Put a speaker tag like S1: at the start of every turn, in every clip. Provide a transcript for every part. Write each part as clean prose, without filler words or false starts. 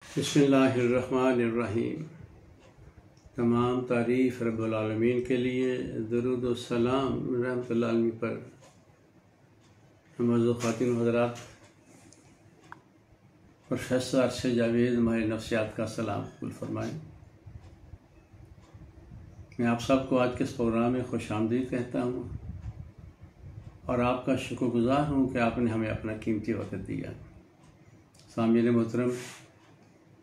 S1: बिस्मिल्लाहिर्रहमानिर्रहीम। तमाम तारीफ़ रब्बुल आलमीन के लिए, दरूद व सलाम रहमतुल्लाह अलमी पर मौजूद ख़ातिन हज़रात प्रोफेसर अरशद जावेद माहिर नफ्सियात का सलाम कबूल फरमाएँ। मैं आप सबको आज के इस प्रोग्राम में खुशामदीद कहता हूँ और आपका शुक्रगुज़ार हूँ कि आपने हमें अपना कीमती वक़्त दिया। सामीन मोहतरम,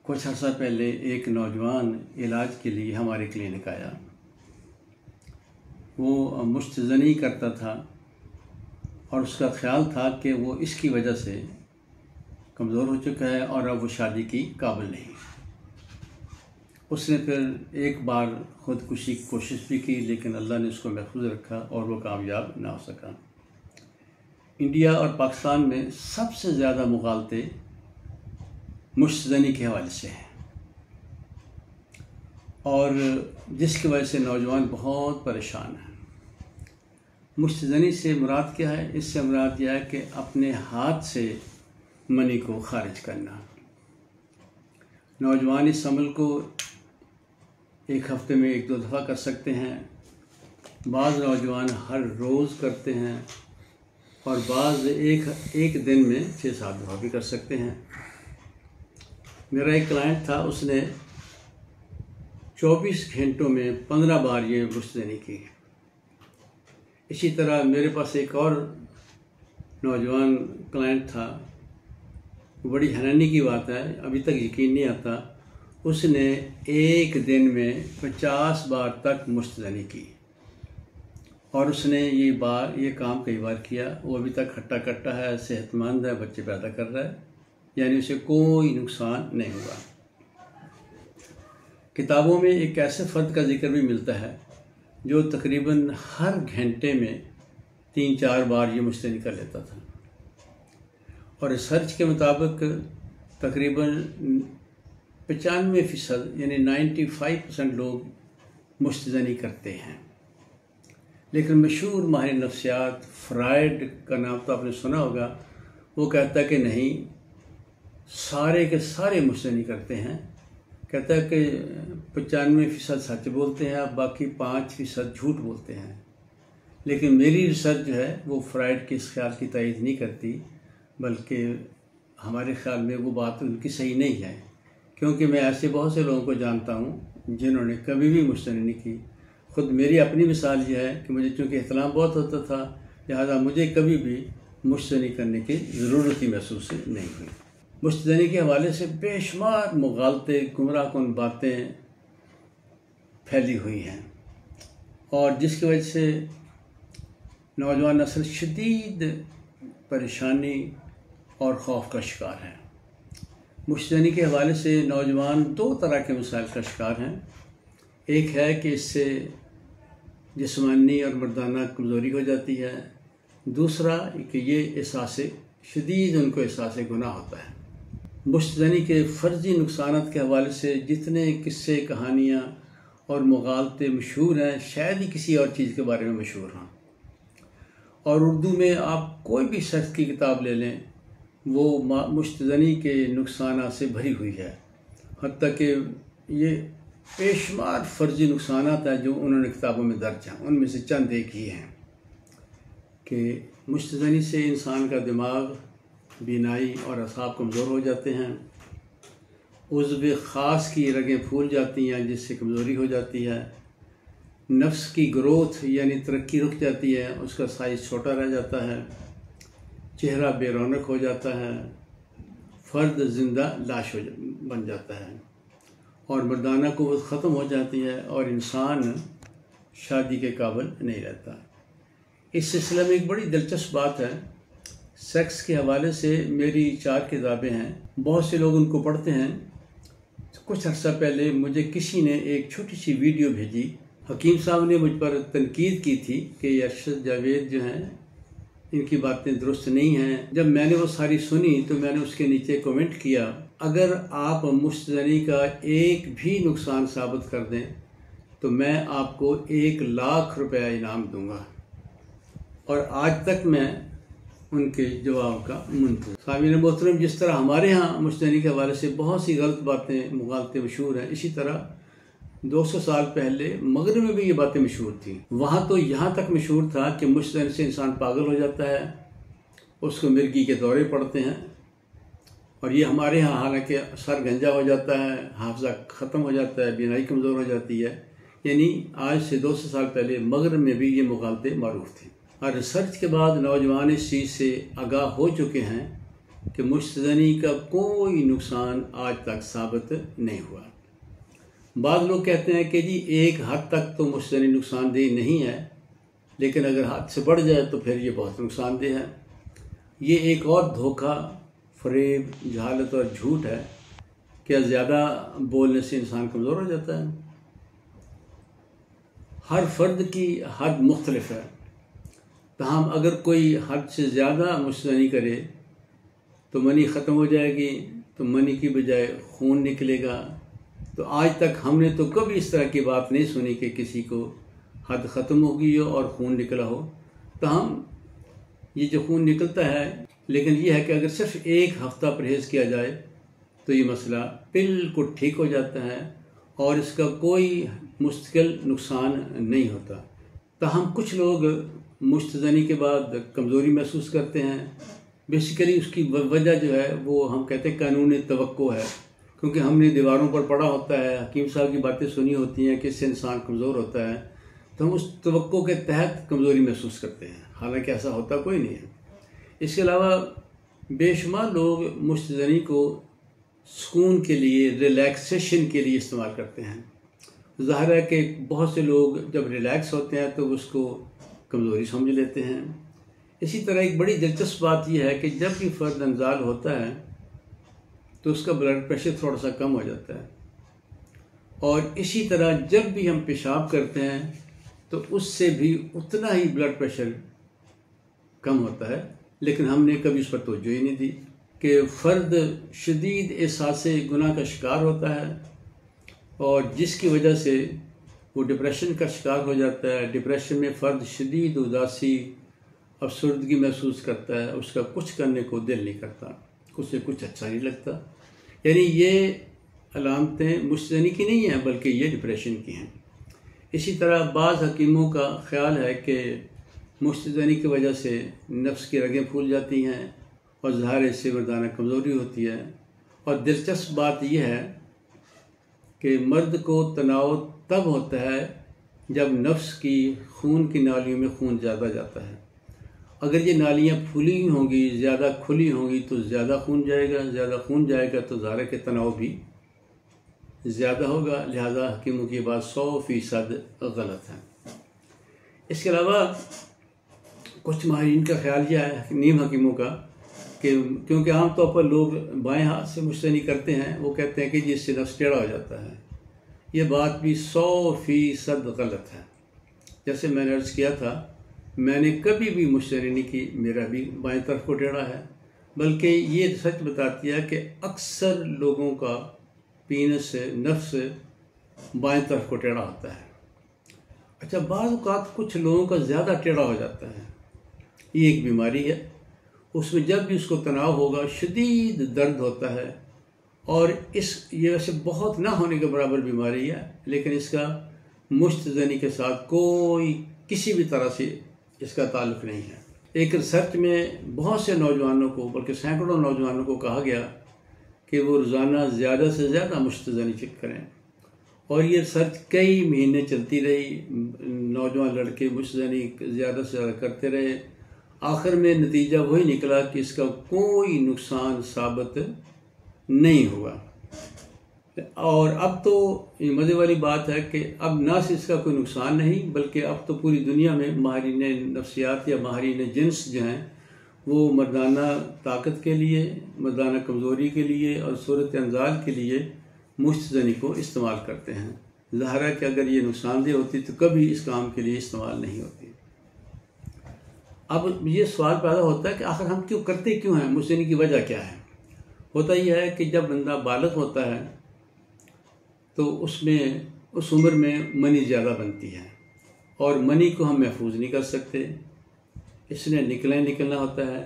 S1: कुछ अर्सा पहले एक नौजवान इलाज के लिए हमारे क्लिनिक आया। वो मुश्तज़नी करता था और उसका ख्याल था कि वो इसकी वजह से कमज़ोर हो चुका है और अब वो शादी की काबिल नहीं। उसने फिर एक बार ख़ुदकुशी की कोशिश भी की, लेकिन अल्लाह ने उसको महफूज रखा और वो कामयाब ना हो सका। इंडिया और पाकिस्तान में सबसे ज़्यादा मुगालते मुश्तज़नी के हवाले से है और जिसकी वजह से नौजवान बहुत परेशान है। मुश्तज़नी से मुराद क्या है? इससे मुराद यह है कि अपने हाथ से मनी को खारिज करना। नौजवान इस अमल को एक हफ्ते में 1-2 दफ़ा कर सकते हैं, बाज़ नौजवान हर रोज़ करते हैं और बाज़ एक दिन में 6-7 दफ़ा भी कर सकते हैं। मेरा एक क्लाइंट था, उसने 24 घंटों में 15 बार ये मुश्तज़नी की। इसी तरह मेरे पास एक और नौजवान क्लाइंट था, बड़ी हैरानी की बात है, अभी तक यकीन नहीं आता, उसने एक दिन में 50 बार तक मुश्तज़नी की और उसने ये काम कई बार किया। वो अभी तक हट्टा कट्टा है, सेहतमंद है, बच्चे पैदा कर रहा है, यानी उसे कोई नुकसान नहीं हुआ। किताबों में एक ऐसे फ़र्द का जिक्र भी मिलता है जो तकरीबन हर घंटे में 3-4 बार ये मुश्तज़नी कर लेता था और रिसर्च के मुताबिक तकरीबन 95% यानी 95% लोग मुश्तज़नी करते हैं। लेकिन मशहूर माहिर नफ्सियात फ्राइड का नाम तो आपने सुना होगा, वो कहता है कि नहीं, सारे के सारे मुश्तज़नी करते हैं। कहता है कि 95% सच बोलते हैं, अब बाकी 5% झूठ बोलते हैं। लेकिन मेरी रिसर्च जो है वो फ्राइड के इस ख्याल की तायीद नहीं करती, बल्कि हमारे ख्याल में वो बात उनकी सही नहीं है, क्योंकि मैं ऐसे बहुत से लोगों को जानता हूँ जिन्होंने कभी भी मुश्तज़नी नहीं की। ख़ुद मेरी अपनी मिसाल ये है कि मुझे चूँकि इख्तिलाफ बहुत होता था, लिहाजा मुझे कभी भी मुश्तज़नी करने की ज़रूरत ही महसूस नहीं हुई। मुश्तज़नी के हवाले से बेशुमार मुगालते, गुमराहकुन बातें फैली हुई हैं और जिसकी वजह से नौजवान नस्ल शदीद परेशानी और खौफ का शिकार है। मुश्तज़नी के हवाले से नौजवान 2 तरह के मसाइल का शिकार हैं। एक है कि इससे जिस्मानी और मर्दाना कमज़ोरी हो जाती है, दूसरा कि ये एहसास शदीद उनको एहसास गुनाह होता है। मुश्तज़नी के फ़र्ज़ी नुकसानात के हवाले से जितने किस्से, कहानियाँ और मुगालते मशहूर हैं, शायद ही किसी और चीज़ के बारे में मशहूर हों। और उर्दू में आप कोई भी शख्स की किताब ले लें, वो मुश्तज़नी के नुकसानात से भरी हुई है। हत्ता कि ये बेशुमार फ़र्ज़ी नुकसानात हैं जो उन्होंने किताबों में दर्ज हैं। उनमें से चंद एक ही हैं कि मुश्तज़नी से इंसान का दिमाग, बीनाई और असाब कमज़ोर हो जाते हैं, उज़्व ख़ास की रगें फूल जाती हैं जिससे कमज़ोरी हो जाती है, नफ्स की ग्रोथ यानी तरक्की रुक जाती है, उसका साइज़ छोटा रह जाता है, चेहरा बेरौनक हो जाता है, फ़र्द ज़िंदा लाश बन जाता है और मर्दाना क़ुव्वत ख़त्म हो जाती है और इंसान शादी के काबिल नहीं रहता। इस सिलसिले में एक बड़ी दिलचस्प बात है, सेक्स के हवाले से मेरी 4 किताबें हैं, बहुत से लोग उनको पढ़ते हैं। कुछ अर्सा पहले मुझे किसी ने एक छोटी सी वीडियो भेजी। हकीम साहब ने मुझ पर तनकीद की थी कि अरशद जावेद जो हैं, इनकी बातें दुरुस्त नहीं हैं। जब मैंने वो सारी सुनी तो मैंने उसके नीचे कमेंट किया, अगर आप मुश्तज़नी का एक भी नुकसान साबित कर दें तो मैं आपको 1 लाख रुपया इनाम दूँगा। और आज तक मैं उनके जवाब का मुंतज़िर। सामीन मोहतरम, जिस तरह हमारे यहाँ मुश्तनी के हवाले से बहुत सी गलत बातें मुगालते मशहूर हैं, इसी तरह 200 साल पहले मगरब में भी ये बातें मशहूर थी। वहाँ तो यहाँ तक मशहूर था कि मुश्तनी से इंसान पागल हो जाता है, उसको मिर्गी के दौरे पड़ते हैं। और ये हमारे यहाँ हालांकि सर गंजा हो जाता है, हाफजा ख़त्म हो जाता है, बीनाई कमज़ोर हो जाती है। यानी आज से 200 साल पहले मगरब में भी ये मुगालते मारूफ थे। और रिसर्च के बाद नौजवान इस चीज़ से आगाह हो चुके हैं कि मुश्तनी का कोई नुकसान आज तक साबित नहीं हुआ। बाद लोग कहते हैं कि जी एक हद तक तो मुश्तनी नुकसानदेह नहीं है, लेकिन अगर हद से बढ़ जाए तो फिर ये बहुत नुकसानदेह है। ये एक और धोखा, फरेब, जहालत और झूठ है कि ज़्यादा बोलने से इंसान कमज़ोर हो जाता है। हर फर्द की हद मुख्तलिफ है, तमाम अगर कोई हद से ज़्यादा मुश्तनी करे तो मनी ख़त्म हो जाएगी, तो मनी की बजाय खून निकलेगा। तो आज तक हमने तो कभी इस तरह की बात नहीं सुनी कि किसी को हद ख़त्म हो गई हो और खून निकला हो। तो हम ये जो खून निकलता है, लेकिन ये है कि अगर सिर्फ एक हफ़्ता परहेज़ किया जाए तो ये मसला बिल्कुल ठीक हो जाता है और इसका कोई मुस्तकिल नुकसान नहीं होता। ताहम कुछ लोग मुश्तनी के बाद कमज़ोरी महसूस करते हैं। बेसिकली उसकी वजह जो है वो हम कहते हैं कानूनी तवक्को है, क्योंकि हमने दीवारों पर पढ़ा होता है, हकीम साहब की बातें सुनी होती हैं कि इससे इंसान कमज़ोर होता है, तो हम उस तवक्को के तहत कमज़ोरी महसूस करते हैं। हालांकि ऐसा होता कोई नहीं है। इसके अलावा बेशुमार लोग मुश्तनी को सुकून के लिए, रिलैक्सेशन के लिए इस्तेमाल करते हैं। ज़ाहिर है कि बहुत से लोग जब रिलैक्स होते हैं तो उसको कमज़ोरी समझ लेते हैं। इसी तरह एक बड़ी दिलचस्प बात यह है कि जब भी फ़र्द अंजाल होता है तो उसका ब्लड प्रेशर थोड़ा सा कम हो जाता है, और इसी तरह जब भी हम पेशाब करते हैं तो उससे भी उतना ही ब्लड प्रेशर कम होता है। लेकिन हमने कभी उस पर तवज्जो ही नहीं दी कि फ़र्द शदीद एहसास गुनाह का शिकार होता है और जिसकी वजह से वो डिप्रेशन का शिकार हो जाता है। डिप्रेशन में फ़र्द शदीद उदासी, अफसरदगी महसूस करता है, उसका कुछ करने को दिल नहीं करता, उसे कुछ अच्छा नहीं लगता। यानी ये अलामतें मुश्तनी की नहीं हैं, बल्कि ये डिप्रेशन की हैं। इसी तरह बाज़ हकीमों का ख्याल है कि मुश्तनी की वजह से नफ्स की रगें फूल जाती हैं और ज़ाहिर से मर्दाना कमज़ोरी होती है। और दिलचस्प बात यह है कि मर्द को तनाव तब होता है जब नफ्स की खून की नालियों में खून ज़्यादा जाता है। अगर ये नालियाँ फूली होंगी, ज़्यादा खुली होंगी तो ज़्यादा खून जाएगा, ज़्यादा खून जाएगा तो ज़ाहिर के तनाव भी ज़्यादा होगा। लिहाजा हकीमों की बात 100% गलत है। इसके अलावा कुछ माहिरीन का ख्याल यह है, नीम हकीमों का, कि क्योंकि आमतौर पर लोग बाएं हाथ से मुश्तनी करते हैं, वो कहते हैं कि जिससे नफ्स टेढ़ा हो जाता है। ये बात भी 100% गलत है। जैसे मैंने अर्ज़ किया था, मैंने कभी भी मुश्तनी नहीं की, मेरा भी बाएं तरफ को टेढ़ा है। बल्कि ये सच बताती है कि अक्सर लोगों का पीनस से नफ्स बाएं तरफ को टेढ़ा होता है। अच्छा, बाज़ औक़ात कुछ लोगों का ज़्यादा टेढ़ा हो जाता है, ये एक बीमारी है। उसमें जब भी उसको तनाव होगा शदीद दर्द होता है, और ये वैसे बहुत ना होने के बराबर बीमारी है, लेकिन इसका मुश्तनी के साथ कोई किसी भी तरह से इसका ताल्लुक़ नहीं है। एक रिसर्च में बहुत से नौजवानों को, बल्कि सैकड़ों नौजवानों को कहा गया कि वो रोज़ाना ज़्यादा से ज़्यादा मुश्तनी चेक करें, और ये रिसर्च कई महीने चलती रही। नौजवान लड़के मुश्तनी ज़्यादा से ज़्यादा करते रहे। आखिर में नतीजा वही निकला कि इसका कोई नुकसान साबित नहीं हुआ। और अब तो ये मज़े वाली बात है कि अब ना सिर्फ इसका कोई नुकसान नहीं, बल्कि अब तो पूरी दुनिया में माहिरीन नफ्सियात या माहिरीन जिन्स जो हैं वो मर्दाना ताकत के लिए, मर्दाना कमज़ोरी के लिए और सूरत अंजाल के लिए मुश्तनी को इस्तेमाल करते हैं। ज़ाहिर है कि अगर ये नुकसानदेह होती तो कभी इस काम के लिए इस्तेमाल नहीं होती। अब ये सवाल पैदा होता है कि आखिर हम करते क्यों हैं, मुश्तनी की वजह क्या है। होता यह है कि जब बंदा बालिग होता है तो उसमें उस उम्र में मनी ज़्यादा बनती है, और मनी को हम महफूज नहीं कर सकते, इसलिए निकलना होता है।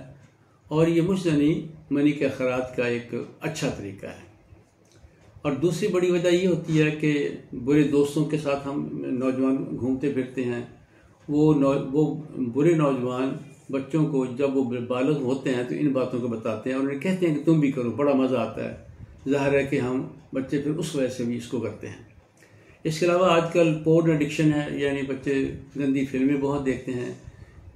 S1: और ये मुश्तनी मनी के अखराज का एक अच्छा तरीका है। और दूसरी बड़ी वजह ये होती है कि बुरे दोस्तों के साथ हम नौजवान घूमते फिरते हैं। वो बुरे नौजवान बच्चों को जब वो बालग होते हैं तो इन बातों को बताते हैं और उन्हें कहते हैं कि तुम भी करो, बड़ा मज़ा आता है। ज़ाहिर है कि हम बच्चे फिर उस वजह से भी इसको करते हैं। इसके अलावा आजकल पोर्न एडिक्शन है, यानी बच्चे गंदी फिल्में बहुत देखते हैं।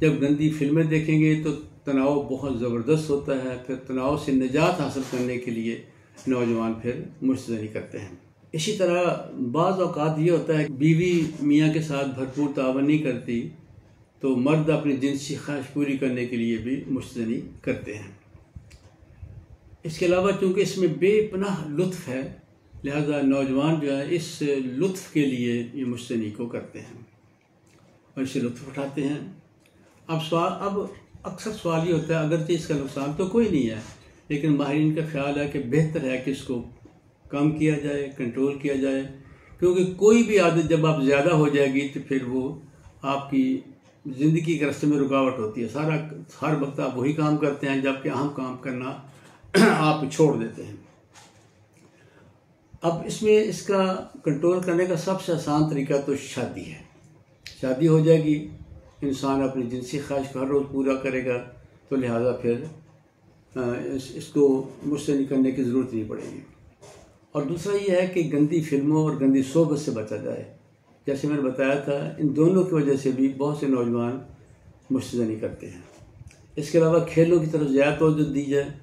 S1: जब गंदी फिल्में देखेंगे तो तनाव बहुत ज़बरदस्त होता है। फिर तनाव से निजात हासिल करने के लिए नौजवान फिर मुश्तनी करते हैं। इसी तरह बाज़ औक़ात ये होता है बीवी मियाँ के साथ भरपूर तावन नहीं करती तो मर्द अपनी जिनसी ख्वाहिश पूरी करने के लिए भी मुश्तनी करते हैं। इसके अलावा चूँकि इसमें बेपनाह लुत्फ़ है, लिहाजा नौजवान जो है इस लुत्फ़ के लिए ये मुश्तनी को करते हैं और इससे लुत्फ़ उठाते हैं। अब अक्सर सवाल ये होता है, अगरचे इसका नुकसान तो कोई नहीं है, लेकिन माहिरीन का ख्याल है कि बेहतर है कि इसको कम किया जाए, कंट्रोल किया जाए, क्योंकि कोई भी आदत जब आप ज़्यादा हो जाएगी तो फिर वो आपकी ज़िंदगी के रास्ते में रुकावट होती है। हर वक्त आप वही काम करते हैं जबकि अहम काम करना आप छोड़ देते हैं। अब इसमें इसका कंट्रोल करने का सबसे आसान तरीका तो शादी है। शादी हो जाएगी, इंसान अपनी जिनसी ख्वाहिश को हर रोज़ पूरा करेगा, तो लिहाजा फिर इसको मुश्तनी करने की ज़रूरत नहीं पड़ेगी। और दूसरा ये है कि गंदी फिल्मों और गंदी सोबत से बचा जाए। जैसे मैंने बताया था, इन दोनों की वजह से भी बहुत से नौजवान मुश्तनी करते हैं। इसके अलावा खेलों की तरफ ज़्यादा तवज्जो दी जाए।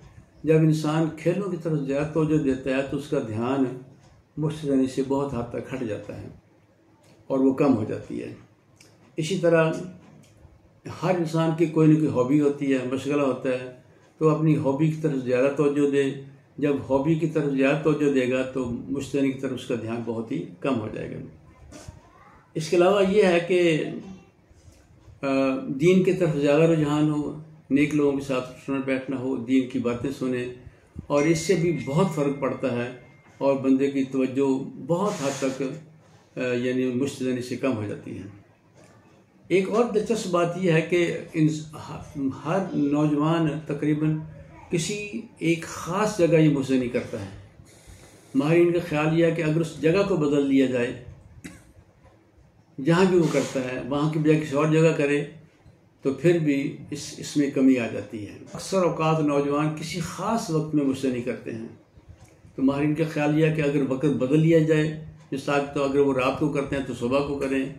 S1: जब इंसान खेलों की तरफ ज़्यादा तवज्जो देता है तो उसका ध्यान मुश्तनी से बहुत हद तक हट जाता है और वो कम हो जाती है। इसी तरह हर इंसान की कोई ना कोई हॉबी होती है, मशगला होता है, तो अपनी हॉबी की तरफ ज़्यादा तवज्जो दे। जब हॉबी की तरफ ज़्यादा तवज्जो देगा तो मुश्तनी की तरफ उसका ध्यान बहुत ही कम हो जाएगा। इसके अलावा ये है कि दीन की तरफ ज़्यादा रुझान हो, नेक लोगों के साथ उठना बैठना हो, दीन की बातें सुने, और इससे भी बहुत फ़र्क पड़ता है और बंदे की तवज्जो बहुत हद तक यानी मुश्तनी से कम हो जाती है। एक और दिलचस्प बात यह है कि हर नौजवान तकरीबन किसी एक ख़ास जगह ये मुश्तनी करता है। माहिरीन का ख्याल यह है कि अगर उस जगह को बदल लिया जाए, जहाँ भी वो करता है वहाँ की बजाय किसी और जगह करे, तो फिर भी इसमें कमी आ जाती है। अक्सर औक़ात नौजवान किसी ख़ास वक्त में मुश्तनी करते हैं, तो माहिरीन का ख्याल यह है कि अगर वक्त बदल लिया जाए, मिसाल तो अगर वो रात को करते हैं तो सुबह को करें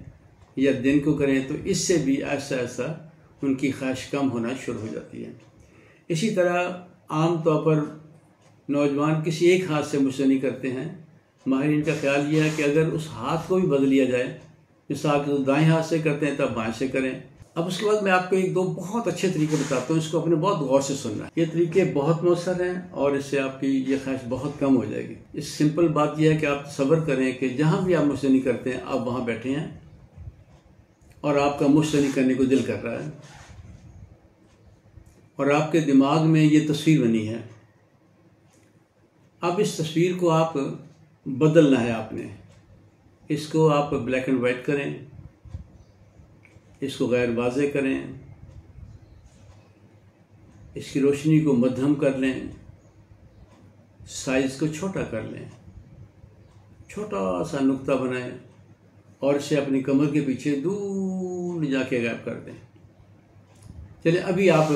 S1: या दिन को करें, तो इससे भी ऐसा ऐसा उनकी ख्वाहिश कम होना शुरू हो जाती है। इसी तरह आम तौर पर नौजवान किसी एक हाथ से मुश्तनी करते हैं। माहिरीन का ख्याल यह है कि अगर उस हाथ को भी बदल लिया जाए, मिसाल तो दाएं हाथ से करते हैं तब बाएं से करें। अब उसके बाद मैं आपको एक दो बहुत अच्छे तरीके बताता हूँ, इसको अपने बहुत गौर से सुनना है। ये तरीके बहुत मौसर हैं और इससे आपकी ये ख्वाहिश बहुत कम हो जाएगी। इस सिंपल बात यह है कि आप सब्र करें कि जहाँ भी आप मुश्तनी करते हैं आप वहाँ बैठे हैं और आपका मुश्तनी करने को दिल कर रहा है और आपके दिमाग में ये तस्वीर बनी है। अब इस तस्वीर को आप बदलना है आपने। इसको आप ब्लैक एंड वाइट करें, इसको गैर वाज़े करें, इसकी रोशनी को मध्यम कर लें, साइज़ को छोटा कर लें, छोटा सा नुक्ता बनाएं और इसे अपनी कमर के पीछे दूर जाके गायब कर दें। चलिए अभी आप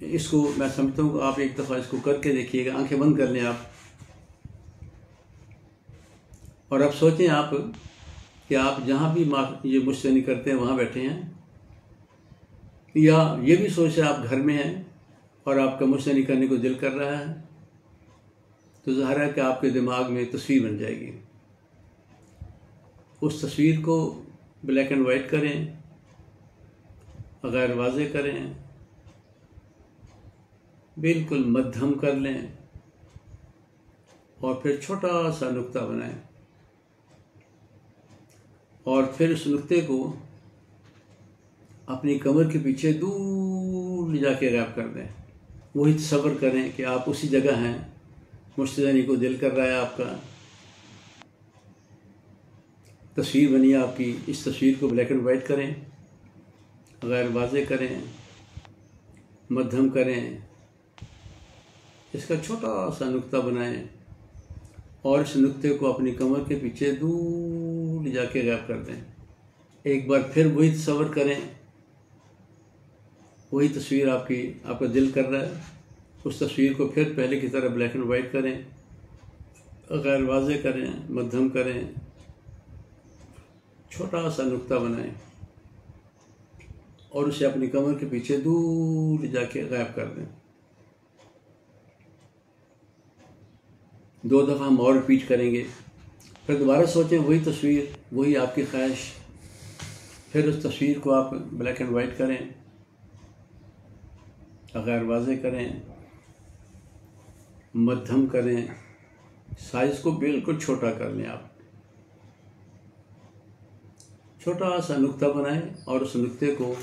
S1: इसको, मैं समझता हूँ आप एक दफ़ा इसको करके देखिएगा। आंखें बंद कर लें आप और अब सोचें आप कि आप जहाँ भी ये मुश्तनी करते हैं वहाँ बैठे हैं, या ये भी सोचें आप घर में हैं और आपका मुश्तनी करने को दिल कर रहा है, तो ज़ाहिर है कि आपके दिमाग में तस्वीर बन जाएगी। उस तस्वीर को ब्लैक एंड वाइट करें, गैर वाज़े करें, बिल्कुल मध्यम कर लें और फिर छोटा सा नुक्ता बनाएं और फिर उस नुक्ते को अपनी कमर के पीछे दूर ले जाके गायब कर दें। वही तसव्वुर करें कि आप उसी जगह हैं, मुश्तनी को दिल कर रहा है आपका, तस्वीर बनी आपकी। इस तस्वीर को ब्लैक एंड वाइट करें, गैर वाज़े करें, मध्यम करें इसका छोटा सा नुक्ता बनाएं और इस नुक्ते को अपनी कमर के पीछे दूर जाके गायब कर दें। एक बार फिर वही तस्वर करें, वही तस्वीर आपका दिल कर रहा है, उस तस्वीर को फिर पहले की तरह ब्लैक एंड वाइट करें, गैर वाज़े करें, मध्यम करें, छोटा सा नुक्ता बनाएं और उसे अपनी कमर के पीछे दूर जाके गायब कर दें। 2 दफ़ा हम और रिपीट करेंगे। फिर दोबारा सोचें वही तस्वीर, वही आपकी ख्वाहिश। फिर उस तस्वीर को आप ब्लैक एंड वाइट करें, गैर वाज़े करें, मध्यम करें, साइज़ को बिल्कुल छोटा कर लें। आप छोटा सा नुक्ता बनाएं और उस नुक्ते को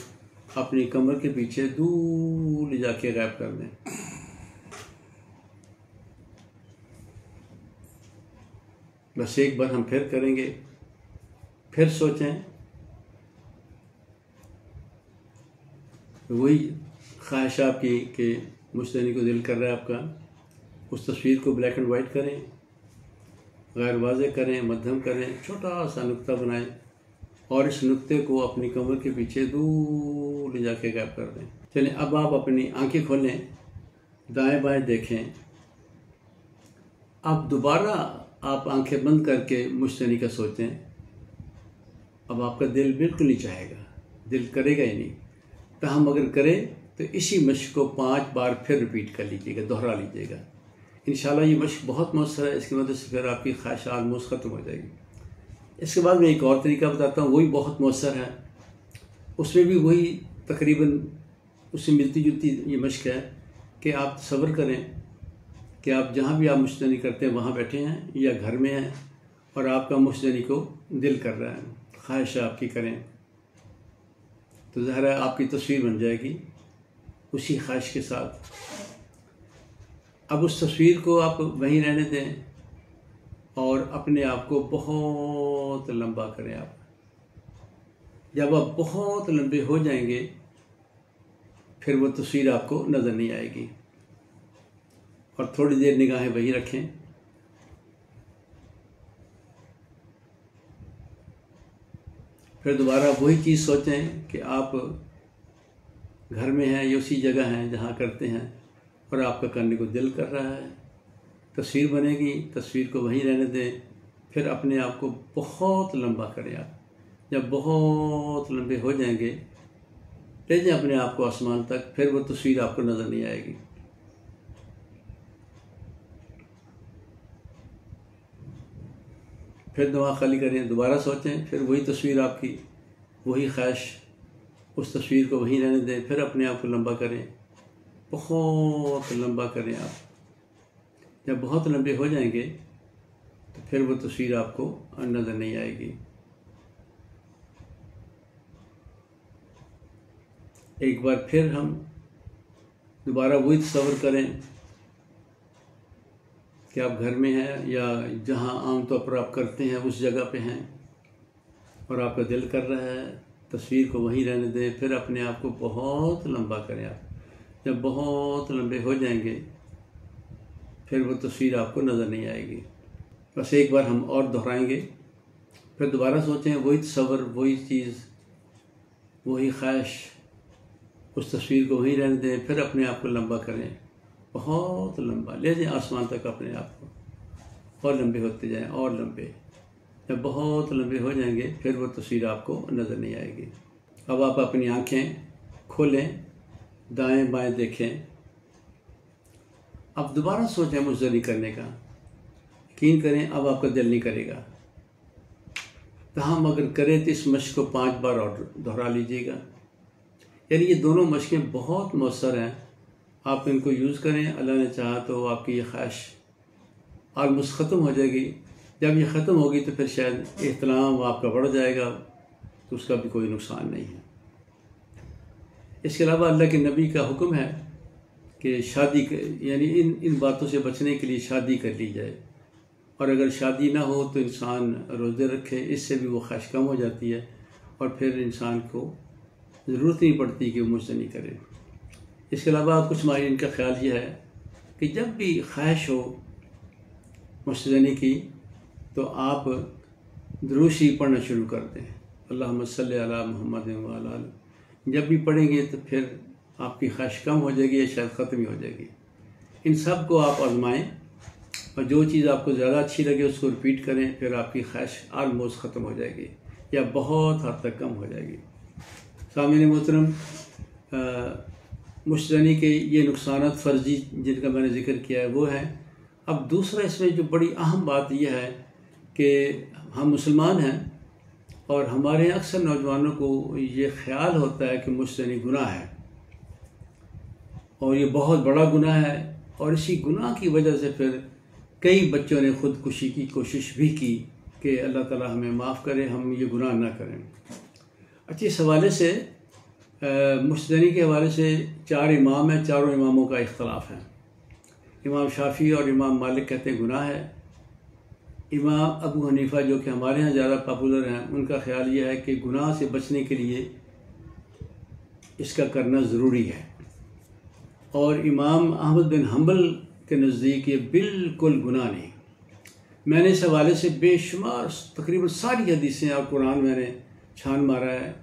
S1: अपनी कमर के पीछे दूर ले जाके गायब कर दें। बस एक बार हम फिर करेंगे। फिर सोचें वही ख्वाहिश आपकी कि मुश्तरी को दिल कर रहा है आपका, उस तस्वीर को ब्लैक एंड वाइट करें, गैर वाज़े करें, मध्यम करें, छोटा सा नुक्ता बनाएं और इस नुक्ते को अपनी कमर के पीछे दूर ले जाके गायब कर दें। चलें, अब आप अपनी आंखें खोलें, दाएं बाएं देखें। अब दोबारा आप आंखें बंद करके मुश्तरी का सोचें। अब आपका दिल बिल्कुल नहीं चाहेगा, दिल करेगा ही नहीं। ताहम अगर करे तो इसी मश्क को 5 बार फिर रिपीट कर लीजिएगा, दोहरा लीजिएगा। इंशाल्लाह ये मश्क बहुत मौसर है, इसकी मदद से फिर आपकी ख्वाहिश आलमोस्ट ख़त्म हो जाएगी। इसके बाद मैं एक और तरीका बताता हूँ, वही बहुत मौसर है, उसमें भी वही तकरीबन उससे मिलती जुलती ये मश्क है कि आप तसव्वुर करें कि आप जहाँ भी आप मुश्तरी करते हैं वहाँ बैठे हैं या घर में हैं और आपका मुश्तरी को दिल कर रहा है, ख्वाहिश आपकी करें, तो ज़ाहिर है आपकी तस्वीर बन जाएगी उसी ख्वाहिश के साथ। अब उस तस्वीर को आप वहीं रहने दें और अपने आप को बहुत लंबा करें। आप जब आप बहुत लंबे हो जाएंगे फिर वो तस्वीर आपको नज़र नहीं आएगी और थोड़ी देर निगाहें वहीं रखें। फिर दोबारा वही चीज़ सोचें कि आप घर में हैं या उसी जगह हैं जहाँ करते हैं और आपका करने को दिल कर रहा है। तस्वीर बनेगी, तस्वीर को वहीं रहने दें, फिर अपने आप को बहुत लंबा करें। आप जब बहुत लंबे हो जाएंगे ले जाएं अपने आप को आसमान तक, फिर वो तस्वीर आपको नज़र नहीं आएगी। फिर दिमाग खाली करें, दोबारा सोचें, फिर वही तस्वीर आपकी, वही ख्वाहिश, उस तस्वीर को वहीं रहने दें, फिर अपने आप को लंबा करें, बहुत लंबा करें। आप जब बहुत लंबे हो जाएंगे तो फिर वो तस्वीर आपको नज़र नहीं आएगी। एक बार फिर हम दोबारा वही तस्वर करें कि आप घर में हैं या जहां आमतौर पर आप करते हैं उस जगह पे हैं और आपका दिल कर रहा है, तस्वीर को वहीं रहने दें, फिर अपने आप को बहुत लंबा करें। आप जब बहुत लंबे हो जाएंगे फिर वो तस्वीर आपको नज़र नहीं आएगी। बस एक बार हम और दोहराएंगे। फिर दोबारा सोचें वही तस्वर, वही चीज़, वही ख्वाहिश, उस तस्वीर को वहीं रहने दें, फिर अपने आप को लंबा करें, बहुत लंबा ले जाएं आसमान तक अपने आप को, और लंबे होते जाएं और लंबे। जब बहुत लंबे हो जाएंगे फिर वो तस्वीर आपको नज़र नहीं आएगी। अब आप अपनी आंखें खोलें, दाएं बाएं देखें। अब दोबारा सोचें मुश्तरी करने का, यकीन करें अब आपका दिल नहीं करेगा। तो हम अगर करें तो इस मश्क को 5 बार और दोहरा लीजिएगा। यानी ये दोनों मश्कें बहुत मौसर हैं, आप इनको यूज़ करें। अल्लाह ने चाहा तो आपकी ये ख्वाहिश ऑलमोस्ट ख़त्म हो जाएगी। जब ये ख़त्म होगी तो फिर शायद एहतराम आपका बढ़ जाएगा, तो उसका भी कोई नुकसान नहीं है। इसके अलावा अल्लाह के नबी का हुक्म है कि शादी यानी इन बातों से बचने के लिए शादी कर ली जाए, और अगर शादी ना हो तो इंसान रोज़े रखे, इससे भी वो ख्वाहिश कम हो जाती है और फिर इंसान को ज़रूरत नहीं पड़ती कि वो मुझसे नहीं करे। इसके अलावा कुछ माहिरीन का ख्याल ये है कि जब भी ख्वाहिश हो मुश्तज़नी की तो आप दुरूद शरीफ पढ़ना शुरू कर दें, अल्लाहुम्मा सल्ली अला मुहम्मद व अला आलि। जब भी पढ़ेंगे तो फिर आपकी ख्वाहिश कम हो जाएगी या शायद ख़त्म ही हो जाएगी। इन सब को आप आजमाएं और जो चीज़ आपको ज़्यादा अच्छी लगे उसको रिपीट करें, फिर आपकी ख्वाहिश आलमोस्ट ख़त्म हो जाएगी या बहुत हद तक कम हो जाएगी। सामईन मोहतरम, मुश्तज़नी के ये नुकसानात फ़र्जी जिनका मैंने ज़िक्र किया है वो है। अब दूसरा इसमें जो बड़ी अहम बात यह है कि हम मुसलमान हैं और हमारे अक्सर नौजवानों को ये ख्याल होता है कि मुश्तज़नी गुनाह है और ये बहुत बड़ा गुनाह है, और इसी गुनाह की वजह से फिर कई बच्चों ने ख़ुदकुशी की कोशिश भी की कि अल्लाह ताला हमें माफ़ करे, हम ये गुनाह ना करें। अच्छा, इस हवाले से मुश्तज़नी के हवाले से 4 इमाम हैं, चारों इमामों का इख्तलाफ है। इमाम शाफ़ी और इमाम मालिक कहते हैं गुनाह है। इमाम अबू हनीफ़ा जो कि हमारे यहाँ ज़्यादा पॉपुलर हैं, उनका ख्याल यह है कि गुनाह से बचने के लिए इसका करना ज़रूरी है। और इमाम अहमद बिन हम्बल के नज़दीक ये बिल्कुल गुनाह नहीं। मैंने इस हवाले से बेशुमार तकरीबन सारी हदीसें और कुरान मैंने छान मारा है,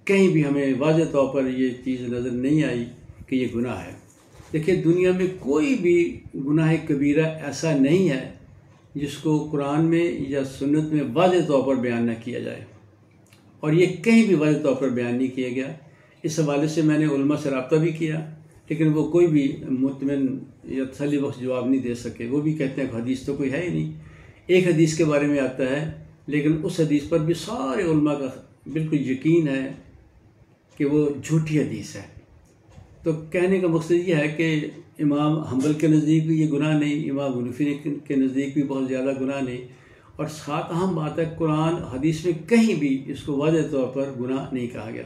S1: कहीं भी हमें वाज़ेह तौर पर ये चीज़ नज़र नहीं आई कि ये गुनाह है। देखिए, दुनिया में कोई भी गुनाह कबीरा ऐसा नहीं है जिसको कुरान में या सुन्नत में वाज़ेह तौर पर बयान न किया जाए, और ये कहीं भी वाज़ेह तौर पर बयान नहीं किया गया। इस हवाले से मैंने उलमा से रब्ता भी किया, लेकिन वो कोई भी मुतमिन या तसल्ली बख्श जवाब नहीं दे सके। वो भी कहते हैं हदीस तो कोई है ही नहीं। एक हदीस के बारे में आता है, लेकिन उस हदीस पर भी सारे उलमा का बिल्कुल यकीन है कि वो झूठी हदीस है। तो कहने का मकसद ये है कि इमाम हम्बल के नज़दीक भी ये गुनाह नहीं, इमाम हनीफ़ी के नज़दीक भी बहुत ज़्यादा गुनाह नहीं, और साथ अहम बात है कुरान हदीस में कहीं भी इसको वाज़ेह तौर पर गुनाह नहीं कहा गया।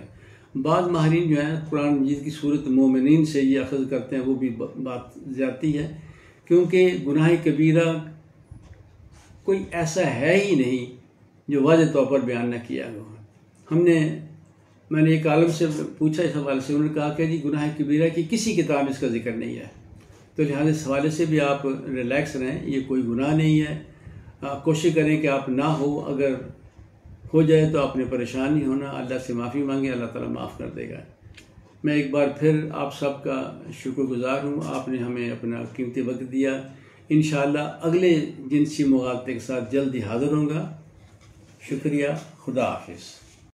S1: बाद माहिरीन जो हैं कुरान मजीद की सूरत मोमिनीन से ये अखज़ करते हैं, वो भी बात ज़्यादती है, क्योंकि गुनाह कबीरा कोई ऐसा है ही नहीं जो वाज़ेह तौर पर बयान न किया गया। मैंने एक आलम से पूछा इस हवाले से, उन्होंने कहा कि जी गुनाह कबीरा की किसी किताब में इसका जिक्र नहीं है। तो लिहाजा इस हवाले से भी आप रिलैक्स रहें, ये कोई गुनाह नहीं है। कोशिश करें कि आप ना हो, अगर हो जाए तो आपने परेशान नहीं होना, अल्लाह से माफ़ी मांगे, अल्लाह ताला माफ़ कर देगा। मैं एक बार फिर आप सबका शुक्रगुज़ार हूँ, आपने हमें अपना कीमती वक्त दिया। इंशाअल्लाह अगले जिनसी मुगालते के साथ जल्दी हाज़िर होऊंगा। शुक्रिया, खुदा हाफिज़।